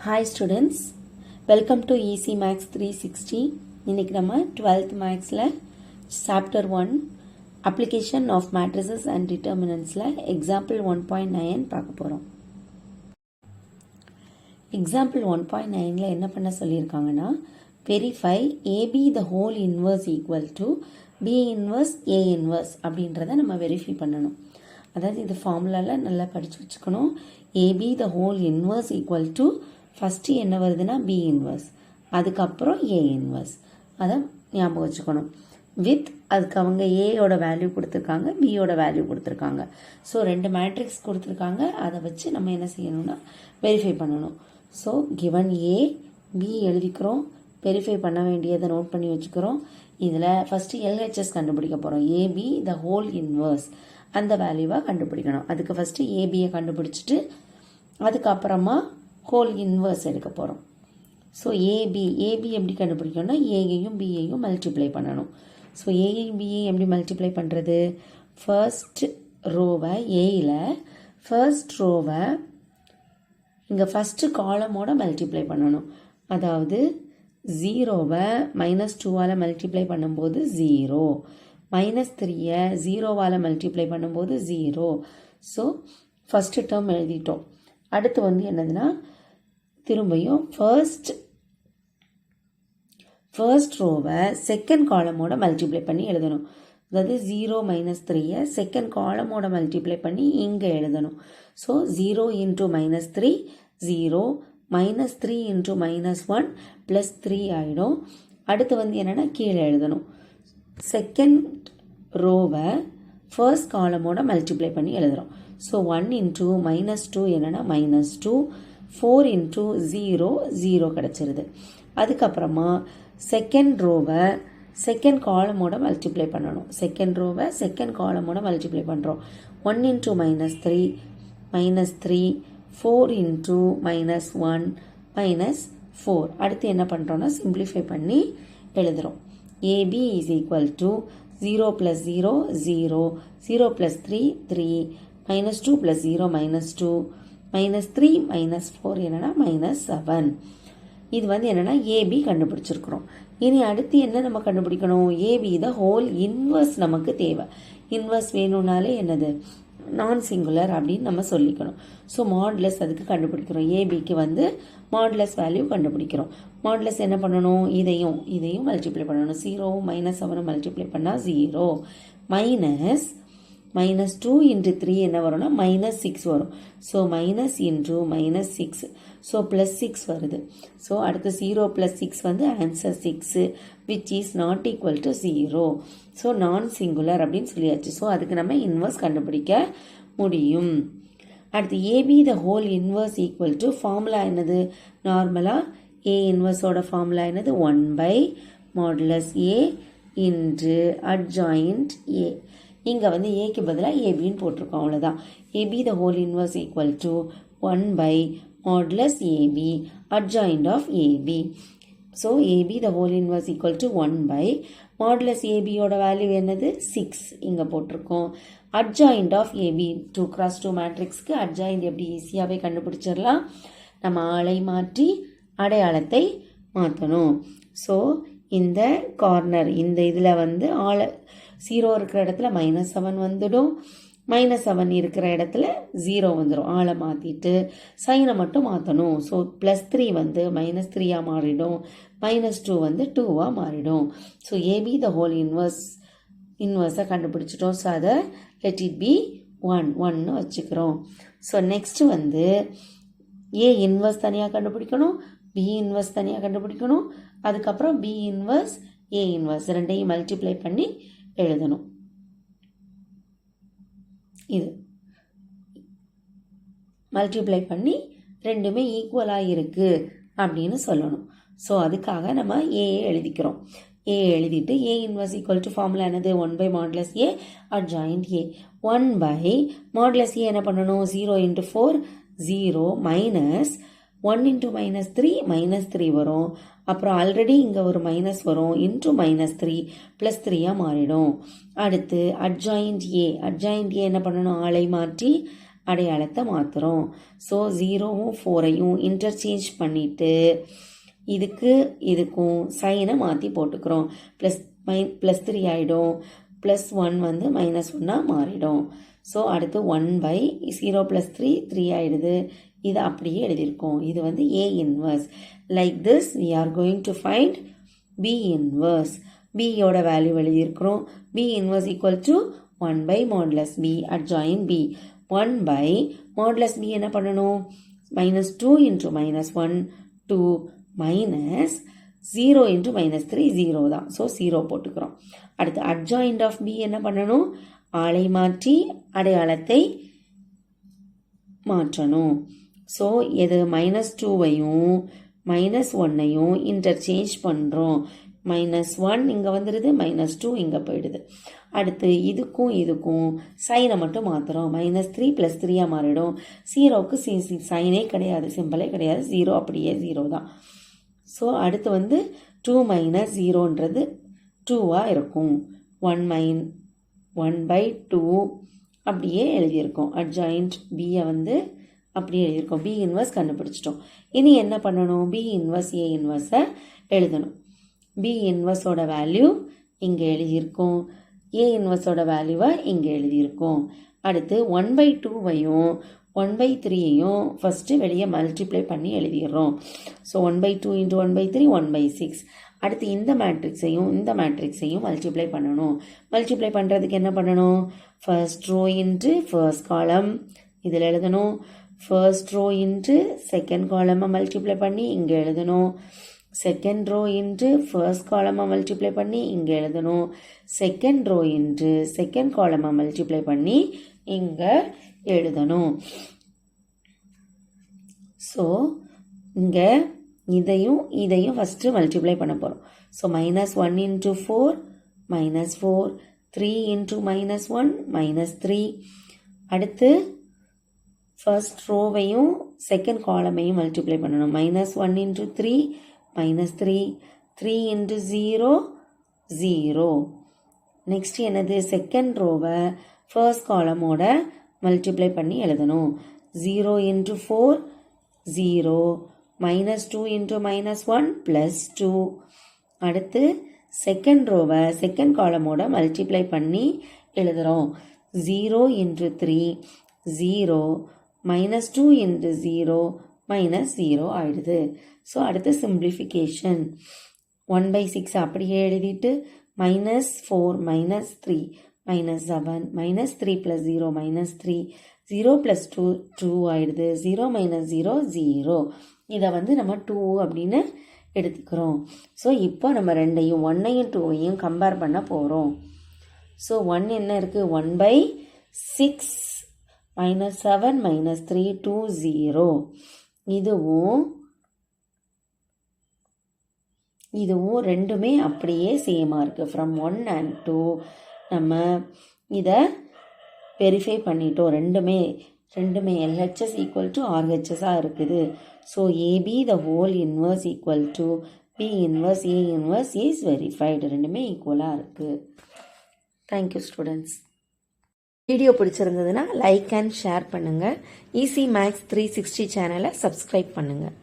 Hi students, welcome to Easy Maths 360. இன்னைக்கு நம்ம 12th Mathsல Chapter 1 Application of Matrices and Determinantsல Example 1.9 பார்க்க போறோம். Example 1.9ல என்ன பண்ண சொல்லியிருக்காங்கன்னா verify AB the whole inverse equal to B inverse A inverse அப்படின்றத நம்ம வெரிஃபை பண்ணணும். அதாவது இந்த ஃபார்முலாவில் நல்லா படித்து வச்சுக்கணும். AB the whole inverse equal to first என்ன வருதுன்னா பி இன்வர்ஸ், அதுக்கப்புறம் ஏ இன்வர்ஸ், அதை ஞாபகம் வச்சுக்கணும். வித் அதுக்கு அவங்க ஏயோட வேல்யூ கொடுத்துருக்காங்க, பியோட வேல்யூ கொடுத்துருக்காங்க. ஸோ ரெண்டு மேட்ரிக்ஸ் கொடுத்துருக்காங்க, அதை வச்சு நம்ம என்ன செய்யணும்னா வெரிஃபை பண்ணணும். ஸோ கிவன் ஏ பி எழுதிக்கிறோம், வெரிஃபை பண்ண வேண்டியதை நோட் பண்ணி வச்சுக்கிறோம். இதில் ஃபஸ்ட்டு எல்ஹெச்எஸ் கண்டுபிடிக்க போகிறோம். ஏபி த ஹோல் இன்வர்ஸ் அந்த வேல்யூவாக கண்டுபிடிக்கணும். அதுக்கு ஃபஸ்ட்டு ஏபியை கண்டுபிடிச்சிட்டு அதுக்கப்புறமா ஹோல் இன்வர்ஸ் எடுக்க போகிறோம். ஸோ ஏபி எப்படி கண்டுபிடிக்கணும்னா ஏயையும் பியையும் மல்டிப்ளை பண்ணணும். ஸோ ஏயையும் பியையும் எப்படி மல்டிப்ளை பண்ணுறது? ஃபர்ஸ்ட் ரோவை ஏயில் ஃபர்ஸ்ட் ரோவை இங்கே ஃபஸ்ட்டு காலமோட மல்டிப்ளை பண்ணணும். அதாவது ஜீரோவை -2வால் மல்டிப்ளை பண்ணும்போது 0, -3யை 0வால் மல்டிப்ளை பண்ணும்போது 0. ஸோ ஃபஸ்ட்டு டேர்ம் எழுதிட்டோம். அடுத்து என்னதுன்னா திரும்பியும் ஃபர்ஸ்ட் ரோவை செகண்ட் காலமோட மல்டிப்ளை பண்ணி எழுதணும். அதாவது 0 -3யை செகண்ட் காலமோட மல்டிப்ளை பண்ணி இங்கே எழுதணும். ஸோ 0 × -3 0, -3 × -1 +3 ஆகிடும். அடுத்து என்னென்னா கீழே எழுதணும். செகண்ட் ரோவை ஃபர்ஸ்ட் காலமோட மல்டிப்ளை பண்ணி எழுதுகிறோம். ஸோ 1 × -2 என்னென்னா -2, 4 × 0 0 கிடச்சிருது. அதுக்கப்புறமா செகண்ட் ரோவை செகண்ட் காலமோட மல்டிப்ளை பண்ணணும். செகண்ட் ரோவை செகண்ட் காலமோட மல்டிப்ளை பண்ணுறோம். 1 × -3 -3, 4 × -1 -4. அடுத்து என்ன பண்ணுறோன்னா சிம்பிளிஃபை பண்ணி எழுதுகிறோம். ஏபி இஸ் ஈக்குவல் டு 0 + 0 0, 0 + 3 3, -2 + 0 -2, -3 -4 என்னன்னா -7. இது என்னன்னா ஏபி கண்டுபிடிச்சிருக்கிறோம். இனி அடுத்து என்ன நம்ம கண்டுபிடிக்கணும்? ஏபி த ஹோல் இன்வர்ஸ் நமக்கு தேவை. இன்வர்ஸ் வேணும்னாலே என்னது நான் சிங்குலர் அப்படின்னு நம்ம சொல்லிக்கணும். ஸோ மாடுலஸ் அதுக்கு கண்டுபிடிக்கிறோம். ஏபிக்கு மாடுலஸ் வேல்யூ கண்டுபிடிக்கிறோம். மாடுலஸ் என்ன பண்ணணும்? இதையும் மல்டிப்ளை பண்ணணும். 0வும் -7 மல்டிப்ளை பண்ணால் 0, -2 × 3 என்ன வரும்னா -6 வரும். ஸோ -× -6, ஸோ +6 வருது. ஸோ அடுத்து 0 + 6 answer 6, which is not equal to 0. So non singular அப்படின்னு சொல்லியாச்சு. ஸோ அதுக்கு நம்ம இன்வர்ஸ் கண்டுபிடிக்க முடியும். அடுத்து AB the whole inverse equal to formula என்னது? நார்மலாக ஏ இன்வர்ஸோட ஃபார்முலா என்னது? 1/mod A × adjoint A. இங்கே ஏக்கு பதிலாக ஏபின்னு போட்டிருக்கோம், அவ்வளோதான். AB the whole inverse equal to 1/mod AB adjoint of AB. So AB the whole inverse equal to 1/mod ABயோட வேல்யூ என்னது? 6 இங்கே போட்டிருக்கோம். adjoint of AB 2x2 மேட்ரிக்ஸ்க்கு adjoint எப்படி ஈஸியாகவே கண்டுபிடிச்சிடலாம். நம்ம ஆளை மாற்றி அடையாளத்தை மாற்றணும். ஸோ இந்த கார்னர் இந்த இதில் ஆளை 0 இருக்கிற இடத்துல -7 வந்துடும், -7 இருக்கிற இடத்துல 0 வந்துடும். ஆளை மாற்றிட்டு சைனை மட்டும் மாற்றணும். ஸோ +3 -3ஆக மாறிடும், -2 2ஆக மாறிடும். ஸோ ஏபி த ஹோல் இன்வர்ஸை கண்டுபிடிச்சிட்டோம். ஸோ அதை லெட் இட் பி 1 வச்சுக்கிறோம். ஸோ நெக்ஸ்ட் ஏ இன்வர்ஸ் தனியாக கண்டுபிடிக்கணும், பி இன்வர்ஸ் தனியாக கண்டுபிடிக்கணும். அதுக்கப்புறம் பி இன்வர்ஸ் ஏ இன்வர்ஸ் ரெண்டையும் மல்டிப்ளை பண்ணி எழுதணும். இது மல்டிப்ளை பண்ணி ரெண்டுமே ஈக்குவலாக இருக்கு அப்படின்னு சொல்லணும். ஸோ அதுக்காக நம்ம ஏ எழுதிக்கிறோம். ஏ எழுதிட்டு A inverse equal to formula என்னது? 1/mod A adjoint A. 1/mod A என்ன பண்ணணும்? 0 × 4 0, -1 × -3 -3 வரும். அப்புறம் ஆல்ரெடி இங்கே ஒரு மைனஸ் வரும், இன்ட்டு -3 +3ஆக மாறிடும். அடுத்து adjoint A என்ன பண்ணணும்? ஆளை மாற்றி அடையாளத்தை மாற்றுறோம். ஸோ 0வும் 4ஐயும் இன்டர்சேஞ்ச் பண்ணிவிட்டு இதுக்கும் சைனை மாற்றி போட்டுக்கிறோம். +3 ஆகிடும். +1 வந்து -1 மாறிடும். ஸோ அடுத்து 1/0 + 3 3 ஆகிடுது. இது அப்படியே எழுதியிருக்கோம். இது வந்து A inverse. Like this we are going to find B inverse. Bயோட வேல்யூ எழுதியிருக்கிறோம். B inverse equal to 1/mod B adjoin B. 1/mod B என்ன பண்ணணும்? -2 × -1 2 -0 × -3 0 தான். ஸோ 0 போட்டுக்கிறோம். அடுத்து adjoint of B என்ன பண்ணணும்? ஆளை மாற்றி அடையாளத்தை மாற்றணும். ஸோ இது -2ஐயும் -1ஐயும் இன்டர்சேஞ்ச் பண்ணுறோம். -1 இங்கே வந்துடுது, -2 இங்கே போயிடுது. அடுத்து இதுக்கும் சைனை மட்டும் மாற்றுறோம். -3 + 3 மாறிடும். 0க்கு சைனே கிடையாது, சிம்பிளே கிடையாது. 0 அப்படியே 0 தான். ஸோ அடுத்து வந்து 2 - 0ன்றது 2ஆக இருக்கும். 1/2 அப்படியே எழுதியிருக்கோம். அட்ஜாயிண்ட் பியை வந்து அப்படியே எழுதியிருக்கோம். B இன்வர்ஸ் கண்டுபிடிச்சிட்டோம். இனி என்ன பண்ணணும்? B இன்வர்ஸ் A இன்வர்ஸை எழுதணும். B இன்வர்ஸோட வேல்யூ இங்கே எழுதியிருக்கோம். A இன்வர்ஸோட வேல்யூவை இங்கே எழுதியிருக்கோம். அடுத்து 1/2ஐயும் 1/3ஐயும் ஃபஸ்ட்டு வெளியே மல்டிப்ளை பண்ணி எழுதிடுறோம். ஸோ 1/2 × 1/3 1/6. அடுத்து இந்த மேட்ரிக்ஸையும் மல்டிப்ளை பண்ணணும். மல்டிப்ளை பண்ணுறதுக்கு என்ன பண்ணணும்? First row into first column இதில் எழுதணும். ஃபர்ஸ்ட் ரோ இன்ட்டு செகண்ட் காலமை மல்டிப்ளை பண்ணி இங்கே எழுதணும். செகண்ட் ரோ இன்ட்டு ஃபர்ஸ்ட் காலமை மல்டிப்ளை பண்ணி இங்கே எழுதணும். செகண்ட் ரோ இன்ட்டு செகண்ட் காலமை மல்டிப்ளை பண்ணி இங்கே எழுதணும். ஸோ இங்கே இதையும் ஃபஸ்ட்டு மல்டிப்ளை பண்ண போகிறோம். ஸோ -1 × 4 -4 3 × -1 -3. அடுத்து ஃபர்ஸ்ட் ரோவையும் செகண்ட் காலமையும் மல்டிப்ளை பண்ணணும். -1 × 3 -3 3 × 0 0. நெக்ஸ்ட் என்னது? செகண்ட் ரோவை ஃபர்ஸ்ட் காலமோட மல்டிப்ளை பண்ணி எழுதணும். 0 × 4 0 -2 × -1 +2. அடுத்து செகண்ட் ரோவை செகண்ட் காலமோட மல்டிப்ளை பண்ணி எழுதுகிறோம். 0 × 3 0 -2 × 0 -0 ஆயிடுது. ஸோ அடுத்து சிம்பிளிஃபிகேஷன். 1/6 அப்படியே எழுதிட்டு -4 -3 -7 -3 + 0 -3 0 + 2 2 ஆயிடுது. 0 - 0 0. இதை வந்து நம்ம 2 அப்படின்னு எடுத்துக்கிறோம். ஸோ இப்போ நம்ம 1ஐயும் 2ஐயும் கம்பேர் பண்ண போகிறோம். ஸோ 1 என்ன இருக்குது? 1/6 -7 -3 2 0. இதுவும் ரெண்டுமே அப்படியே சேமாக இருக்குது. ஃப்ரம் 1 and 2 நம்ம இதை வெரிஃபை பண்ணிட்டோம். ரெண்டுமே LHS = RHSஆக இருக்குது. So AB the whole inverse = B inverse A inverse is verified. ரெண்டுமே ஈக்குவலாக இருக்குது. Thank you students. வீடியோ பிடிச்சிருந்ததுன்னா லைக் அண்ட் ஷேர் பண்ணுங்கள். ஈஸி மேக்ஸ் 360 சேனலை சப்ஸ்கிரைப் பண்ணுங்கள்.